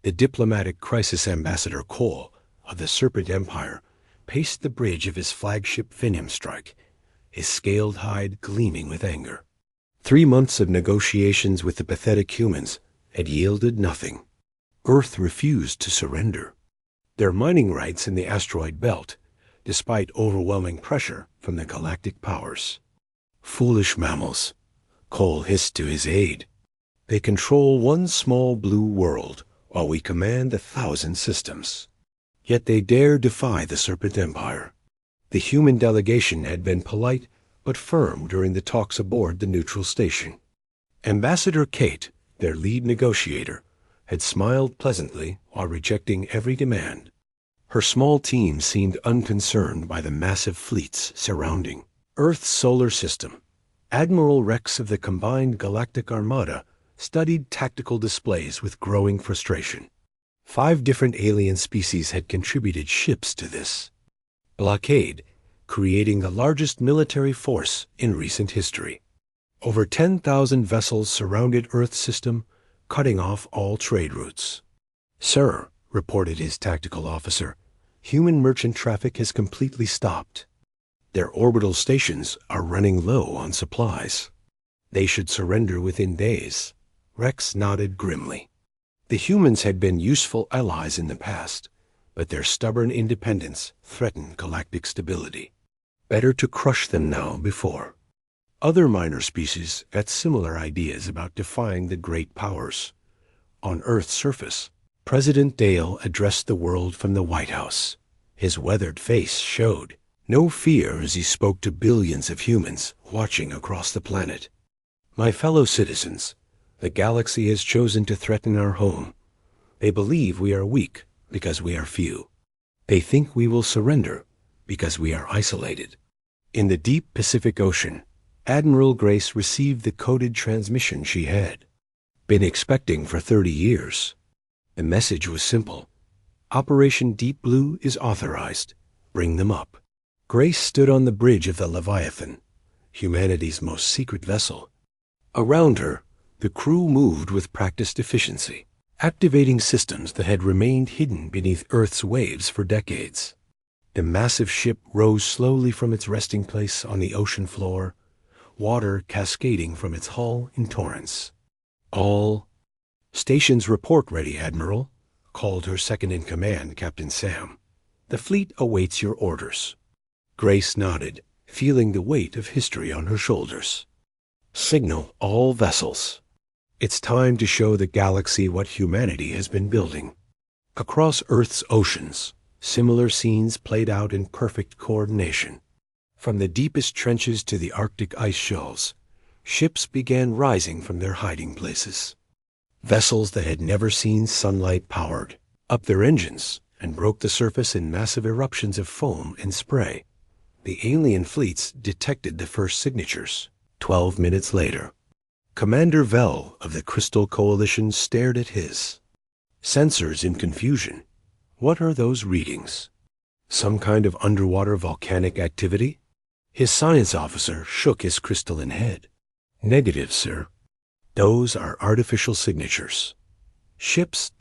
The diplomatic crisis ambassador Cole of the Serpent Empire paced the bridge of his flagship Finium strike, his scaled hide gleaming with anger. 3 months of negotiations with the pathetic humans had yielded nothing. Earth refused to surrender. Their mining rights in the asteroid belt, despite overwhelming pressure from the galactic powers. Foolish mammals, Cole hissed to his aide. They control one small blue world, while we command 1,000 systems. Yet they dare defy the Serpent Empire. The human delegation had been polite but firm during the talks aboard the neutral station. Ambassador Kate, their lead negotiator, had smiled pleasantly while rejecting every demand. Her small team seemed unconcerned by the massive fleets surrounding Earth's solar system. Admiral Rex of the combined Galactic Armada studied tactical displays with growing frustration. 5 different alien species had contributed ships to this blockade, creating the largest military force in recent history. Over 10,000 vessels surrounded Earth's system, cutting off all trade routes. "Sir," reported his tactical officer, "human merchant traffic has completely stopped. Their orbital stations are running low on supplies. They should surrender within days." Rex nodded grimly. The humans had been useful allies in the past, but their stubborn independence threatened galactic stability. Better to crush them now before. Other minor species had similar ideas about defying the great powers. On Earth's surface, President Dale addressed the world from the White House. His weathered face showed no fear as he spoke to billions of humans watching across the planet. "My fellow citizens, the galaxy has chosen to threaten our home. They believe we are weak because we are few. They think we will surrender because we are isolated." In the deep Pacific Ocean, Admiral Grace received the coded transmission she had been expecting for 30 years. The message was simple. "Operation Deep Blue is authorized. Bring them up." Grace stood on the bridge of the Leviathan, humanity's most secret vessel. Around her, the crew moved with practiced efficiency, activating systems that had remained hidden beneath Earth's waves for decades. The massive ship rose slowly from its resting place on the ocean floor, water cascading from its hull in torrents. "All stations report ready, Admiral," called her second-in-command, Captain Sam. "The fleet awaits your orders." Grace nodded, feeling the weight of history on her shoulders. "Signal all vessels. It's time to show the galaxy what humanity has been building." Across Earth's oceans, similar scenes played out in perfect coordination. From the deepest trenches to the Arctic ice shelves, ships began rising from their hiding places. Vessels that had never seen sunlight powered up their engines and broke the surface in massive eruptions of foam and spray. The alien fleets detected the first signatures. 12 minutes later, Commander Vell of the Crystal Coalition stared at his sensors in confusion. What are those readings? Some kind of underwater volcanic activity? His science officer shook his crystalline head. "Negative, sir. Those are artificial signatures. Ships ...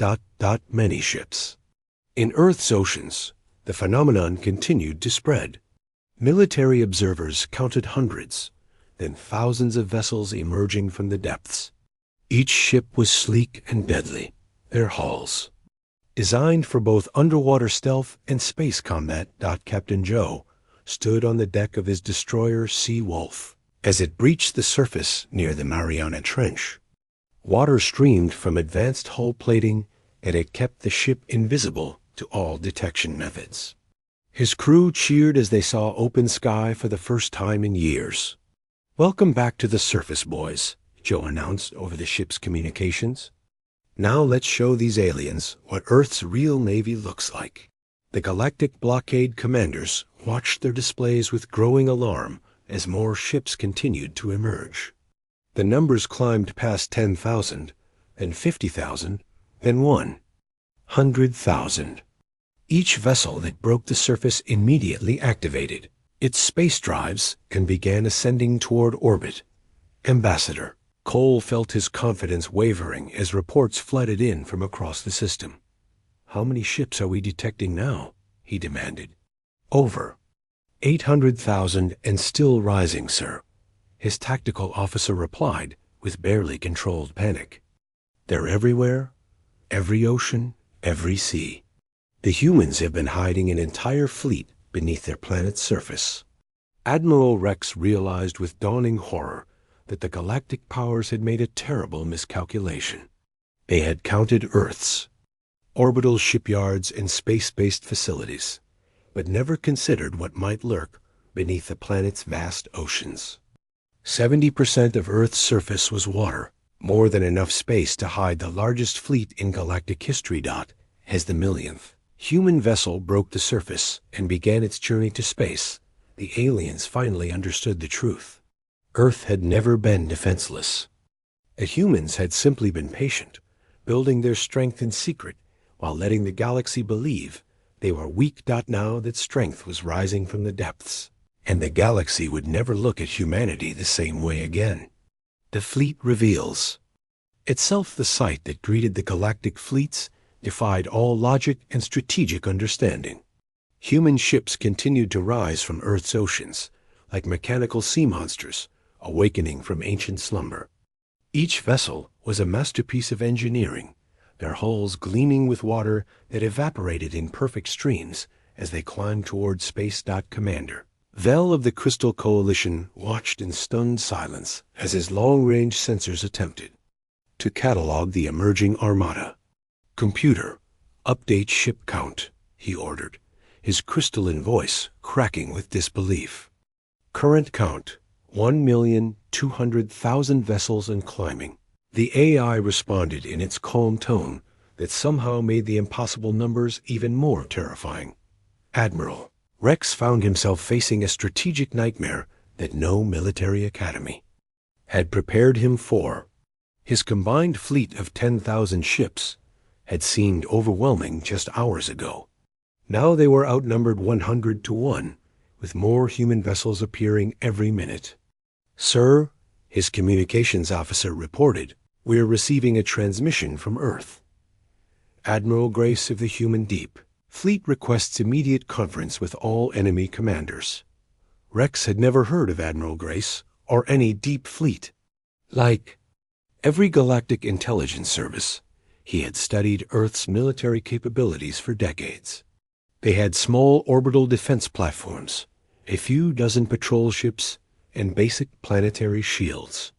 many ships." In Earth's oceans, the phenomenon continued to spread. Military observers counted hundreds, then thousands of vessels emerging from the depths. Each ship was sleek and deadly, their hulls designed for both underwater stealth and space combat. Captain Joe stood on the deck of his destroyer Sea Wolf as it breached the surface near the Mariana Trench. Water streamed from advanced hull plating, and it kept the ship invisible to all detection methods. His crew cheered as they saw open sky for the first time in years. "Welcome back to the surface, boys," Joe announced over the ship's communications. "Now let's show these aliens what Earth's real navy looks like." The galactic blockade commanders watched their displays with growing alarm as more ships continued to emerge. The numbers climbed past 10,000, then 50,000, then 100,000. Each vessel that broke the surface immediately activated its space drives and began ascending toward orbit. "Ambassador," Cole felt his confidence wavering as reports flooded in from across the system. "How many ships are we detecting now?" he demanded. "Over 800,000 and still rising, sir," his tactical officer replied with barely controlled panic. "They're everywhere, every ocean, every sea. The humans have been hiding an entire fleet beneath their planet's surface." Admiral Rex realized with dawning horror that the galactic powers had made a terrible miscalculation. They had counted Earth's orbital shipyards and space-based facilities, but never considered what might lurk beneath the planet's vast oceans. 70% of Earth's surface was water, more than enough space to hide the largest fleet in galactic history. As the millionth human vessel broke the surface and began its journey to space, the aliens finally understood the truth. Earth had never been defenseless. The humans had simply been patient, building their strength in secret while letting the galaxy believe they were weak. Now that strength was rising from the depths, and the galaxy would never look at humanity the same way again. The fleet reveals itself. The sight that greeted the galactic fleets defied all logic and strategic understanding. Human ships continued to rise from Earth's oceans like mechanical sea monsters awakening from ancient slumber. Each vessel was a masterpiece of engineering, their hulls gleaming with water that evaporated in perfect streams as they climbed toward space. Commander Vel of the Crystal Coalition watched in stunned silence as his long-range sensors attempted to catalog the emerging armada. "Computer, update ship count," he ordered, his crystalline voice cracking with disbelief. "Current count, 1,200,000 vessels and climbing." The AI responded in its calm tone that somehow made the impossible numbers even more terrifying. Admiral Rex found himself facing a strategic nightmare that no military academy had prepared him for. His combined fleet of 10,000 ships had seemed overwhelming just hours ago. Now they were outnumbered 100 to 1, with more human vessels appearing every minute. "Sir," his communications officer reported, "we're receiving a transmission from Earth. Admiral Grace of the Human Deep. Fleet requests immediate conference with all enemy commanders." Rex had never heard of Admiral Grace or any deep fleet. Like every galactic intelligence service, he had studied Earth's military capabilities for decades. They had small orbital defense platforms, a few dozen patrol ships, and basic planetary shields.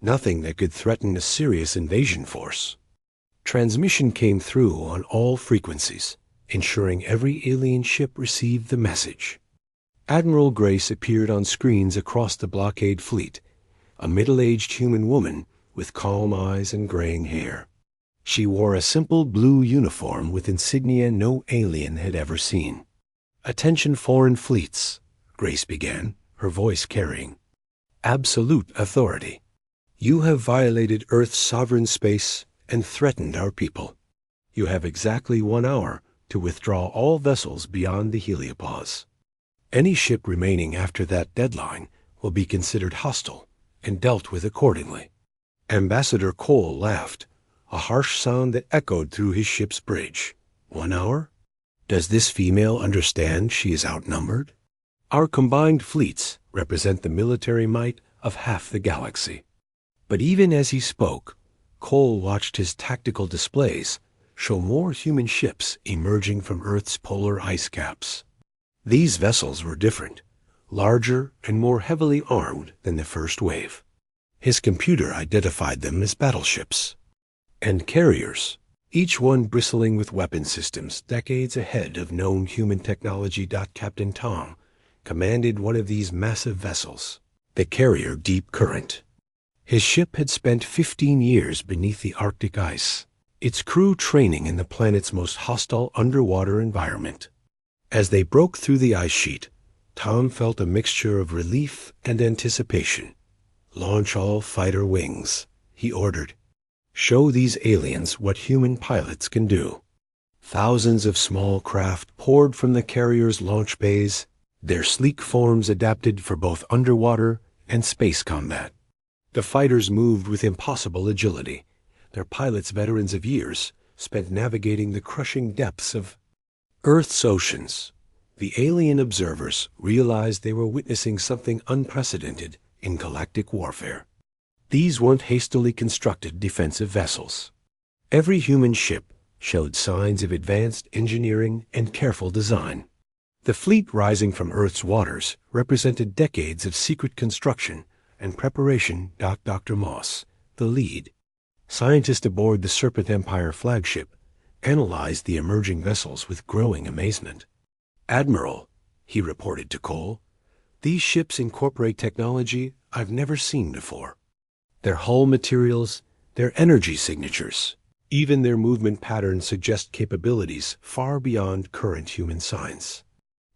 Nothing that could threaten a serious invasion force. Transmission came through on all frequencies, ensuring every alien ship received the message. Admiral Grace appeared on screens across the blockade fleet, a middle-aged human woman with calm eyes and graying hair. She wore a simple blue uniform with insignia no alien had ever seen. "Attention foreign fleets," Grace began, her voice carrying absolute authority. "You have violated Earth's sovereign space and threatened our people. You have exactly 1 hour to withdraw all vessels beyond the heliopause. Any ship remaining after that deadline will be considered hostile and dealt with accordingly." Ambassador Cole laughed, a harsh sound that echoed through his ship's bridge. 1 hour? Does this female understand she is outnumbered? Our combined fleets represent the military might of half the galaxy. But even as he spoke, Cole watched his tactical displays show more human ships emerging from Earth's polar ice caps. These vessels were different, larger and more heavily armed than the first wave. His computer identified them as battleships and carriers, each one bristling with weapon systems decades ahead of known human technology. Captain Tom commanded one of these massive vessels, the carrier Deep Current. His ship had spent 15 years beneath the Arctic ice, its crew training in the planet's most hostile underwater environment. As they broke through the ice sheet, Tom felt a mixture of relief and anticipation. "Launch all fighter wings," he ordered. "Show these aliens what human pilots can do." Thousands of small craft poured from the carrier's launch bays, their sleek forms adapted for both underwater and space combat. The fighters moved with impossible agility. Their pilots, veterans of years, spent navigating the crushing depths of Earth's oceans. The alien observers realized they were witnessing something unprecedented in galactic warfare. These weren't hastily constructed defensive vessels. Every human ship showed signs of advanced engineering and careful design. The fleet rising from Earth's waters represented decades of secret construction and preparation. Dr. Moss, the lead scientist aboard the Serpent Empire flagship, analyzed the emerging vessels with growing amazement. "Admiral," he reported to Cole, "these ships incorporate technology I've never seen before. Their hull materials, their energy signatures, even their movement patterns suggest capabilities far beyond current human science."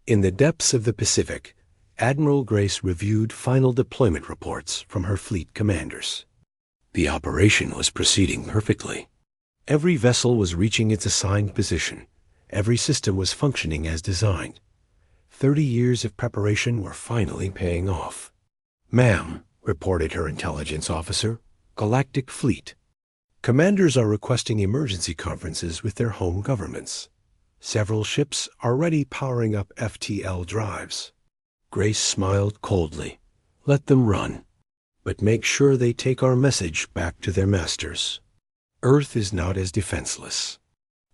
In the depths of the Pacific, Admiral Grace reviewed final deployment reports from her fleet commanders. The operation was proceeding perfectly. Every vessel was reaching its assigned position. Every system was functioning as designed. 30 years of preparation were finally paying off. "Ma'am," reported her intelligence officer, "Galactic Fleet. Commanders are requesting emergency conferences with their home governments. Several ships are already powering up FTL drives." Grace smiled coldly. "Let them run. But make sure they take our message back to their masters. Earth is not as defenseless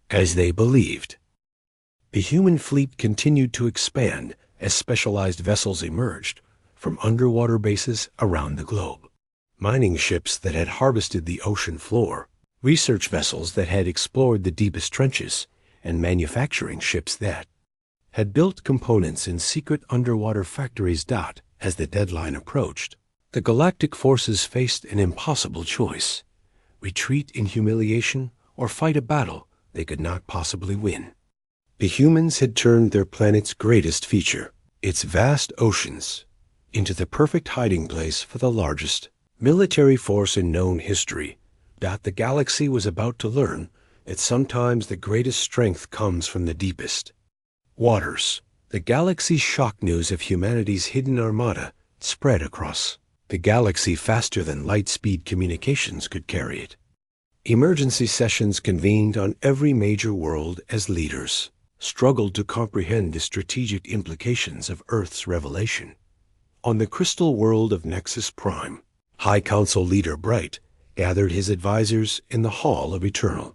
as they believed." The human fleet continued to expand as specialized vessels emerged from underwater bases around the globe. Mining ships that had harvested the ocean floor, research vessels that had explored the deepest trenches, and manufacturing ships that had built components in secret underwater factories. As the deadline approached, the galactic forces faced an impossible choice: retreat in humiliation or fight a battle they could not possibly win. The humans had turned their planet's greatest feature, its vast oceans, into the perfect hiding place for the largest military force in known history. The galaxy was about to learn that sometimes the greatest strength comes from the deepest waters. The galaxy's shock news of humanity's hidden armada spread across the galaxy faster than light-speed communications could carry it. Emergency sessions convened on every major world as leaders struggled to comprehend the strategic implications of Earth's revelation. On the crystal world of Nexus Prime, High Council Leader Bright gathered his advisors in the Hall of Eternal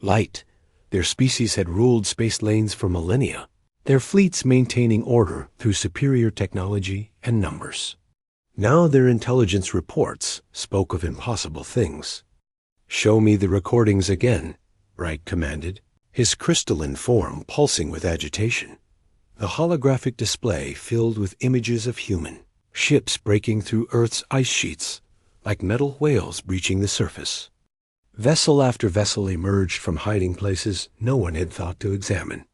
Light. Their species had ruled space lanes for millennia, their fleets maintaining order through superior technology and numbers. Now their intelligence reports spoke of impossible things. "Show me the recordings again," Bright commanded, his crystalline form pulsing with agitation. The holographic display filled with images of human ships breaking through Earth's ice sheets like metal whales breaching the surface. Vessel after vessel emerged from hiding places no one had thought to examine.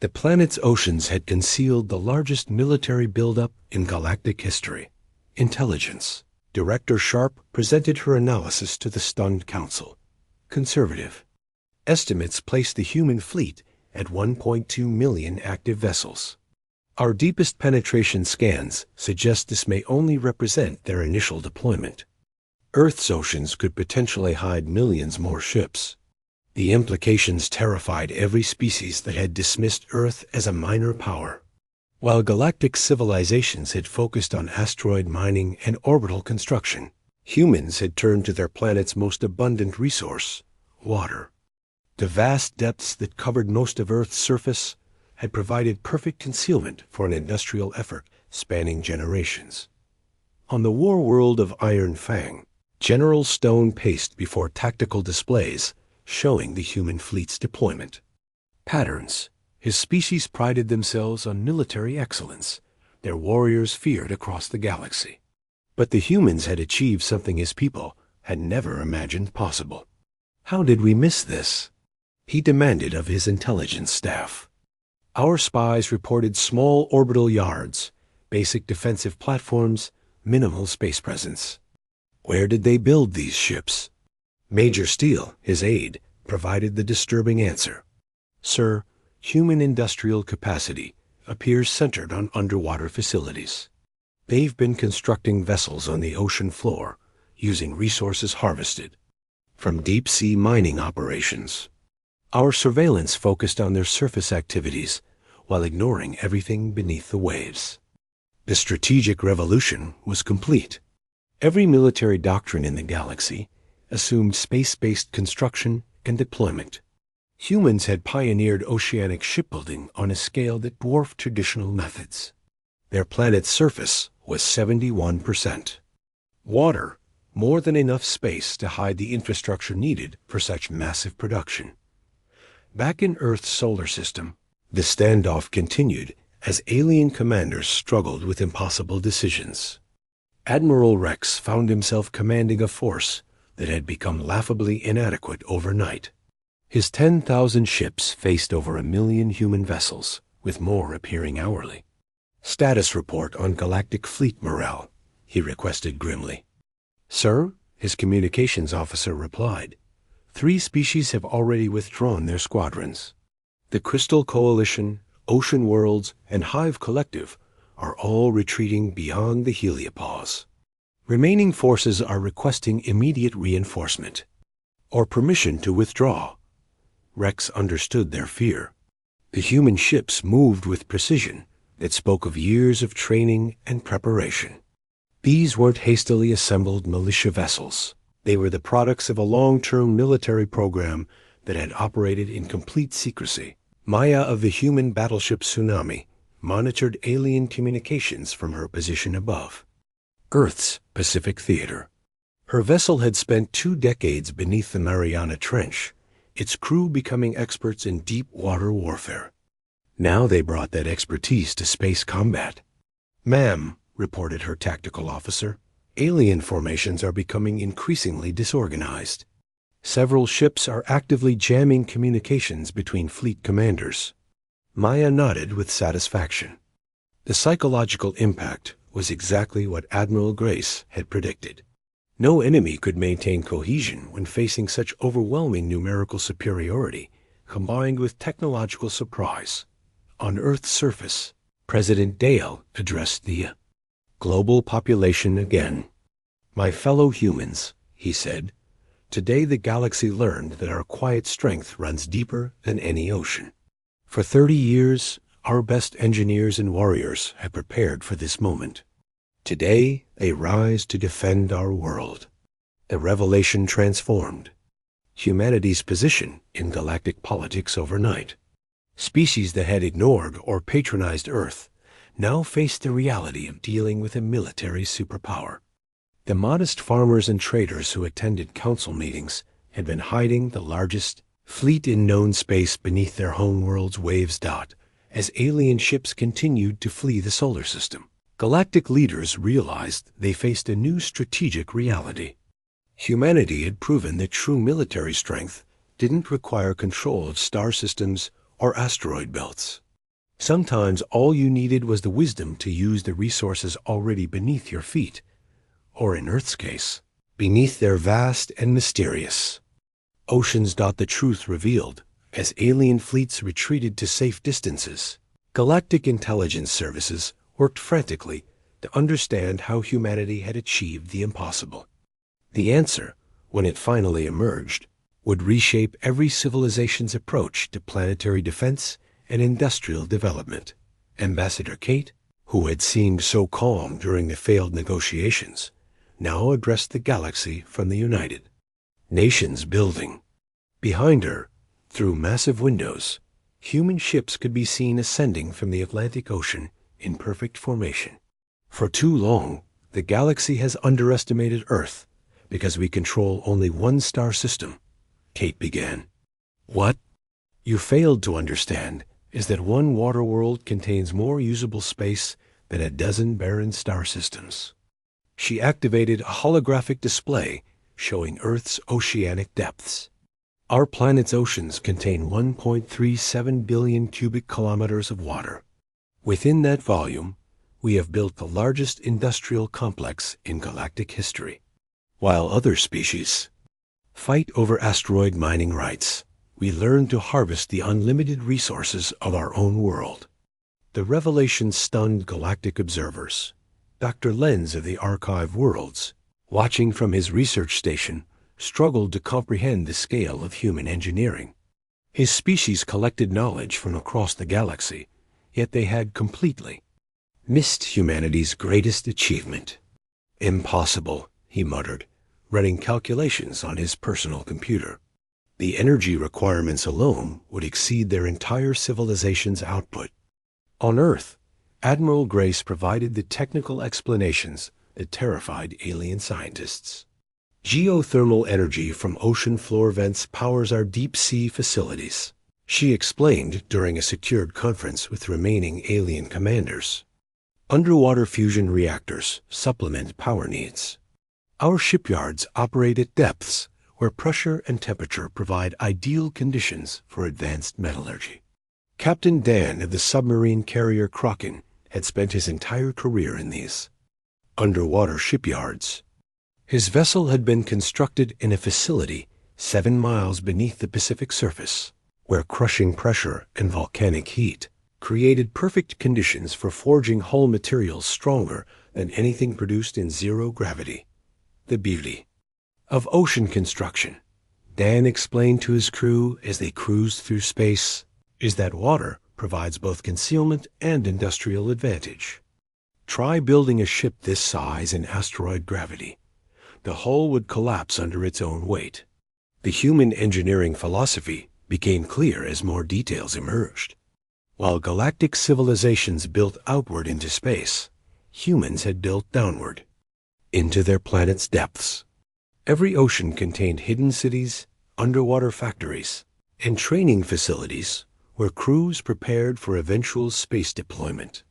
The planet's oceans had concealed the largest military buildup in galactic history. Intelligence. Director Sharp presented her analysis to the stunned council. Conservative estimates placed the human fleet at 1.2 million active vessels. Our deepest penetration scans suggest this may only represent their initial deployment. Earth's oceans could potentially hide millions more ships. The implications terrified every species that had dismissed Earth as a minor power. While galactic civilizations had focused on asteroid mining and orbital construction, humans had turned to their planet's most abundant resource, water. The vast depths that covered most of Earth's surface had provided perfect concealment for an industrial effort spanning generations. On the war world of Iron Fang, General Stone paced before tactical displays showing the human fleet's deployment patterns. His species prided themselves on military excellence. Their warriors feared across the galaxy. But the humans had achieved something his people had never imagined possible. "How did we miss this?" he demanded of his intelligence staff. Our spies reported small orbital yards, basic defensive platforms, minimal space presence. Where did they build these ships? Major Steele, his aide, provided the disturbing answer. "Sir, human industrial capacity appears centered on underwater facilities. They've been constructing vessels on the ocean floor, using resources harvested from deep-sea mining operations. Our surveillance focused on their surface activities while ignoring everything beneath the waves. The strategic revolution was complete. Every military doctrine in the galaxy assumed space-based construction and deployment. Humans had pioneered oceanic shipbuilding on a scale that dwarfed traditional methods. Their planet's surface was 71%. Water, more than enough space to hide the infrastructure needed for such massive production. Back in Earth's solar system, the standoff continued as alien commanders struggled with impossible decisions. Admiral Rex found himself commanding a force that had become laughably inadequate overnight. His 10,000 ships faced over 1 million human vessels, with more appearing hourly. "Status report on Galactic fleet morale," he requested grimly. "Sir," his communications officer replied, "3 species have already withdrawn their squadrons. The Crystal Coalition, Ocean Worlds, and Hive Collective are all retreating beyond the heliopause. Remaining forces are requesting immediate reinforcement or permission to withdraw." Rex understood their fear. The human ships moved with precision that spoke of years of training and preparation. These weren't hastily assembled militia vessels. They were the products of a long-term military program that had operated in complete secrecy. Maya of the human battleship Tsunami monitored alien communications from her position above Earth's Pacific Theater. Her vessel had spent 2 decades beneath the Mariana Trench, its crew becoming experts in deep water warfare. Now they brought that expertise to space combat. "Ma'am," reported her tactical officer, "alien formations are becoming increasingly disorganized. Several ships are actively jamming communications between fleet commanders." Maya nodded with satisfaction. The psychological impact was exactly what Admiral Grace had predicted. No enemy could maintain cohesion when facing such overwhelming numerical superiority, combined with technological surprise. On Earth's surface, President Dale addressed the global population again. "My fellow humans," he said, "today the galaxy learned that our quiet strength runs deeper than any ocean. For 30 years, our best engineers and warriors have prepared for this moment. Today, they rise to defend our world." The revelation transformed humanity's position in galactic politics overnight. Species that had ignored or patronized Earth now faced the reality of dealing with a military superpower. The modest farmers and traders who attended council meetings had been hiding the largest fleet in known space beneath their homeworld's waves dot as alien ships continued to flee the solar system. Galactic leaders realized they faced a new strategic reality. Humanity had proven that true military strength didn't require control of star systems or asteroid belts. Sometimes all you needed was the wisdom to use the resources already beneath your feet, or in Earth's case, beneath their vast and mysterious oceans. The truth revealed as alien fleets retreated to safe distances. Galactic intelligence services worked frantically to understand how humanity had achieved the impossible. The answer, when it finally emerged, would reshape every civilization's approach to planetary defense and industrial development. Ambassador Kate, who had seemed so calm during the failed negotiations, now addressed the galaxy from the United Nations building. Behind her, through massive windows, human ships could be seen ascending from the Atlantic Ocean in perfect formation. "For too long, the galaxy has underestimated Earth because we control only one star system," Kate began. "What you failed to understand is that one water world contains more usable space than a dozen barren star systems." She activated a holographic display showing Earth's oceanic depths. "Our planet's oceans contain 1.37 billion cubic kilometers of water. Within that volume, we have built the largest industrial complex in galactic history. While other species fight over asteroid mining rights, we learn to harvest the unlimited resources of our own world." The revelation stunned galactic observers. Dr. Lenz of the Archive Worlds, watching from his research station, struggled to comprehend the scale of human engineering. His species collected knowledge from across the galaxy, yet they had completely missed humanity's greatest achievement. Impossible, he muttered, running calculations on his personal computer. The energy requirements alone would exceed their entire civilization's output. On Earth, Admiral Grace provided the technical explanations that terrified alien scientists. Geothermal energy from ocean floor vents powers our deep-sea facilities, she explained during a secured conference with remaining alien commanders. Underwater fusion reactors supplement power needs. Our shipyards operate at depths where pressure and temperature provide ideal conditions for advanced metallurgy. Captain Dan of the submarine carrier Kraken had spent his entire career in these underwater shipyards. His vessel had been constructed in a facility 7 miles beneath the Pacific surface, where crushing pressure and volcanic heat created perfect conditions for forging hull materials stronger than anything produced in zero gravity. The beauty of ocean construction, Dan explained to his crew as they cruised through space, is that water provides both concealment and industrial advantage. Try building a ship this size in asteroid gravity. The hull would collapse under its own weight. The human engineering philosophy became clear as more details emerged. While galactic civilizations built outward into space, humans had built downward, into their planet's depths. Every ocean contained hidden cities, underwater factories, and training facilities where crews prepared for eventual space deployment.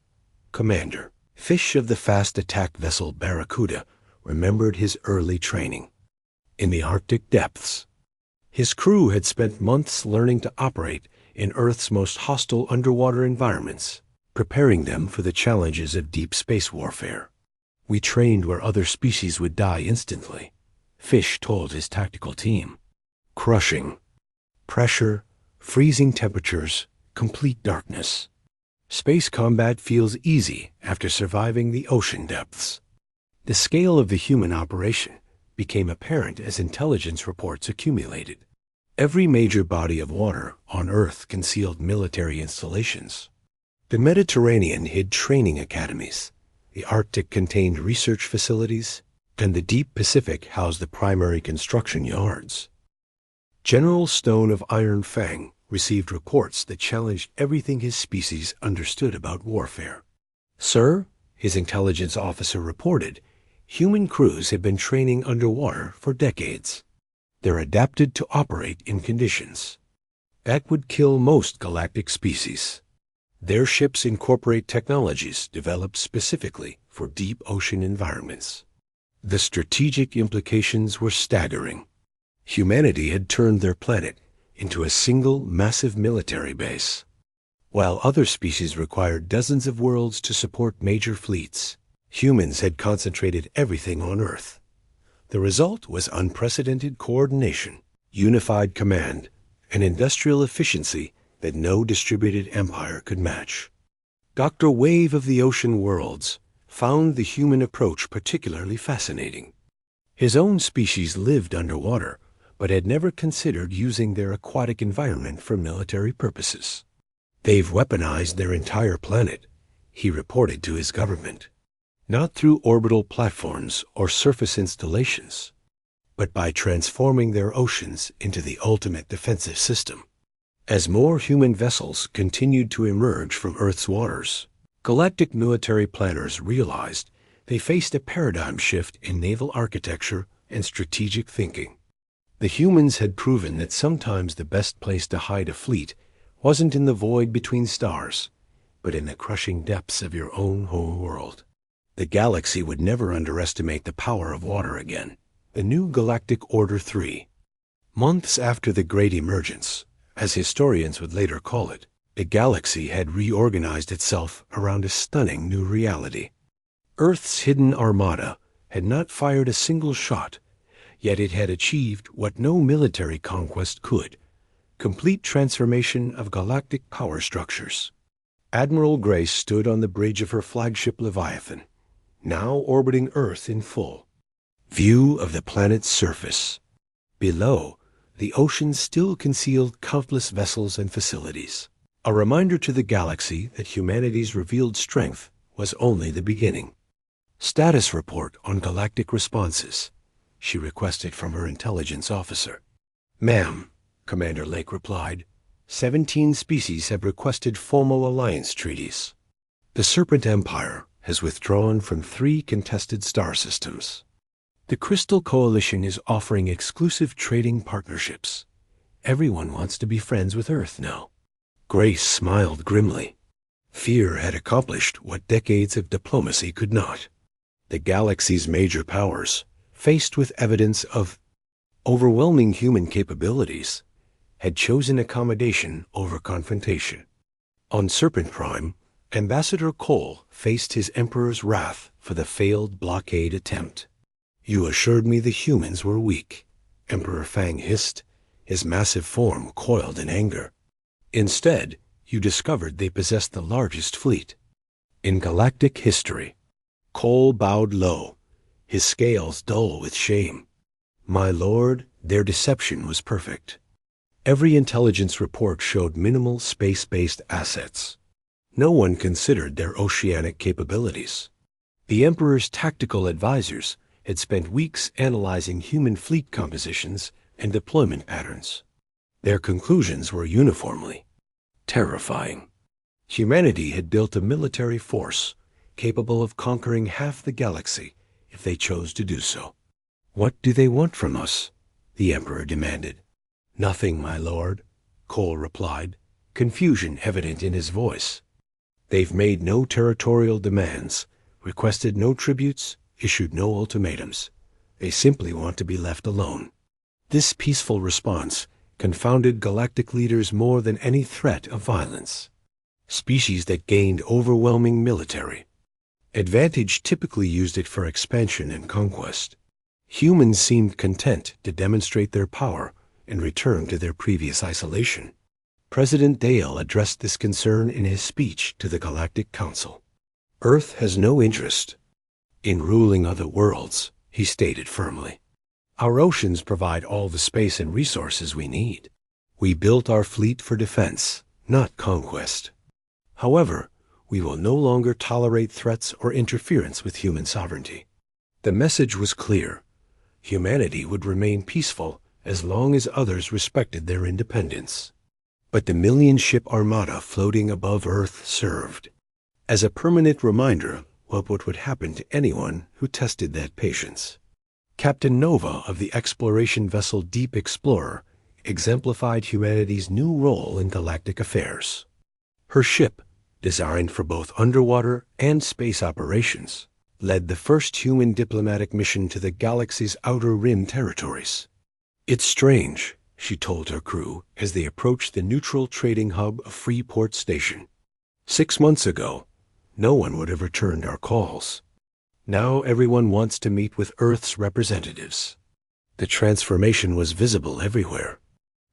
Commander Fish of the fast attack vessel Barracuda remembered his early training. In the Arctic depths, his crew had spent months learning to operate in Earth's most hostile underwater environments, preparing them for the challenges of deep space warfare. We trained where other species would die instantly, Fish told his tactical team. Crushing pressure, freezing temperatures, complete darkness. Space combat feels easy after surviving the ocean depths. The scale of the human operation became apparent as intelligence reports accumulated. Every major body of water on Earth concealed military installations. The Mediterranean hid training academies, the Arctic contained research facilities, and the deep Pacific housed the primary construction yards. General Stone of Iron Fang received reports that challenged everything his species understood about warfare. Sir, his intelligence officer reported, human crews had been training underwater for decades. They're adapted to operate in conditions that would kill most galactic species. Their ships incorporate technologies developed specifically for deep ocean environments. The strategic implications were staggering. Humanity had turned their planet into a single massive military base. While other species required dozens of worlds to support major fleets, humans had concentrated everything on Earth. The result was unprecedented coordination, unified command, and industrial efficiency that no distributed empire could match. Dr. Wave of the Ocean Worlds found the human approach particularly fascinating. His own species lived underwater, but had never considered using their aquatic environment for military purposes. They've weaponized their entire planet, he reported to his government. Not through orbital platforms or surface installations, but by transforming their oceans into the ultimate defensive system. As more human vessels continued to emerge from Earth's waters, galactic military planners realized they faced a paradigm shift in naval architecture and strategic thinking. The humans had proven that sometimes the best place to hide a fleet wasn't in the void between stars, but in the crushing depths of your own home world. The galaxy would never underestimate the power of water again. The new Galactic Order 3. Months after the Great Emergence, as historians would later call it, the galaxy had reorganized itself around a stunning new reality. Earth's hidden armada had not fired a single shot, yet it had achieved what no military conquest could: complete transformation of galactic power structures. Admiral Grace stood on the bridge of her flagship Leviathan, now orbiting Earth in full. View of the planet's surface. Below, the ocean still concealed countless vessels and facilities. A reminder to the galaxy that humanity's revealed strength was only the beginning. Status report on galactic responses, she requested from her intelligence officer. Ma'am, Commander Lake replied, 17 species have requested FOMO alliance treaties. The Serpent Empire has withdrawn from 3 contested star systems. The Crystal Coalition is offering exclusive trading partnerships. Everyone wants to be friends with Earth now. Grace smiled grimly. Fear had accomplished what decades of diplomacy could not. The galaxy's major powers, faced with evidence of overwhelming human capabilities, had chosen accommodation over confrontation. On Serpent Prime, Ambassador Cole faced his Emperor's wrath for the failed blockade attempt. You assured me the humans were weak, Emperor Fang hissed, his massive form coiled in anger. Instead, you discovered they possessed the largest fleet in galactic history. Cole bowed low, his scales dull with shame. My lord, their deception was perfect. Every intelligence report showed minimal space-based assets. No one considered their oceanic capabilities. The Emperor's tactical advisors had spent weeks analyzing human fleet compositions and deployment patterns. Their conclusions were uniformly terrifying. Humanity had built a military force capable of conquering half the galaxy if they chose to do so. What do they want from us? The Emperor demanded. Nothing, my lord, Cole replied, confusion evident in his voice. They've made no territorial demands, requested no tributes, issued no ultimatums. They simply want to be left alone. This peaceful response confounded galactic leaders more than any threat of violence. Species that gained overwhelming military advantage typically used it for expansion and conquest. Humans seemed content to demonstrate their power and return to their previous isolation. President Dale addressed this concern in his speech to the Galactic Council. Earth has no interest in ruling other worlds, he stated firmly. Our oceans provide all the space and resources we need. We built our fleet for defense, not conquest. However, we will no longer tolerate threats or interference with human sovereignty. The message was clear. Humanity would remain peaceful as long as others respected their independence. But the million-ship armada floating above Earth served as a permanent reminder of what would happen to anyone who tested that patience. Captain Nova of the exploration vessel Deep Explorer exemplified humanity's new role in galactic affairs. Her ship, designed for both underwater and space operations, led the first human diplomatic mission to the galaxy's outer rim territories. It's strange, she told her crew as they approached the neutral trading hub of Freeport Station. 6 months ago, no one would have returned our calls. Now everyone wants to meet with Earth's representatives. The transformation was visible everywhere.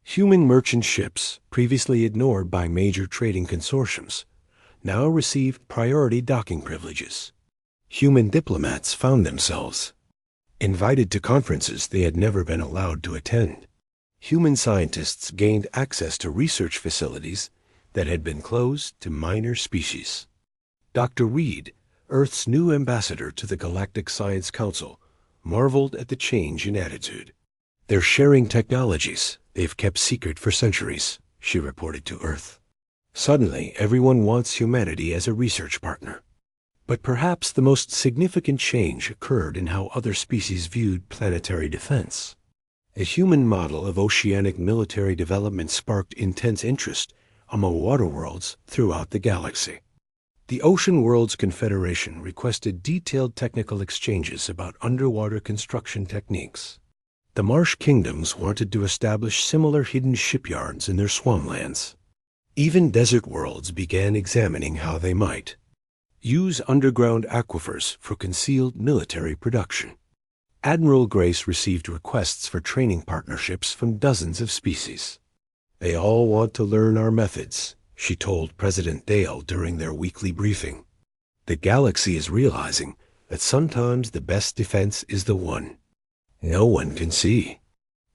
Human merchant ships, previously ignored by major trading consortiums, now received priority docking privileges. Human diplomats found themselves invited to conferences they had never been allowed to attend. Human scientists gained access to research facilities that had been closed to minor species. Dr. Reed, Earth's new ambassador to the Galactic Science Council, marveled at the change in attitude. They're sharing technologies they've kept secret for centuries, she reported to Earth. Suddenly, everyone wants humanity as a research partner. But perhaps the most significant change occurred in how other species viewed planetary defense. A human model of oceanic military development sparked intense interest among water worlds throughout the galaxy. The Ocean Worlds Confederation requested detailed technical exchanges about underwater construction techniques. The Marsh Kingdoms wanted to establish similar hidden shipyards in their swamplands. Even desert worlds began examining how they might use underground aquifers for concealed military production. Admiral Grace received requests for training partnerships from dozens of species. They all want to learn our methods, she told President Dale during their weekly briefing. The galaxy is realizing that sometimes the best defense is the one no one can see.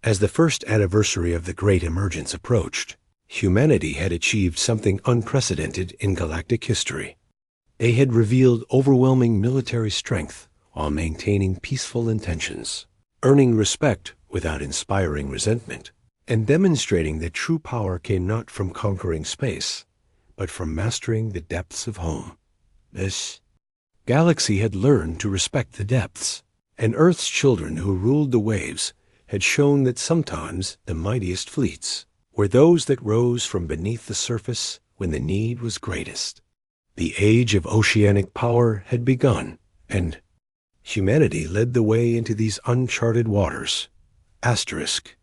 As the first anniversary of the Great Emergence approached, humanity had achieved something unprecedented in galactic history. They had revealed overwhelming military strength while maintaining peaceful intentions, earning respect without inspiring resentment, and demonstrating that true power came not from conquering space, but from mastering the depths of home. This galaxy had learned to respect the depths, and Earth's children who ruled the waves had shown that sometimes the mightiest fleets were those that rose from beneath the surface when the need was greatest. The age of oceanic power had begun, and humanity led the way into these uncharted waters. Asterisk.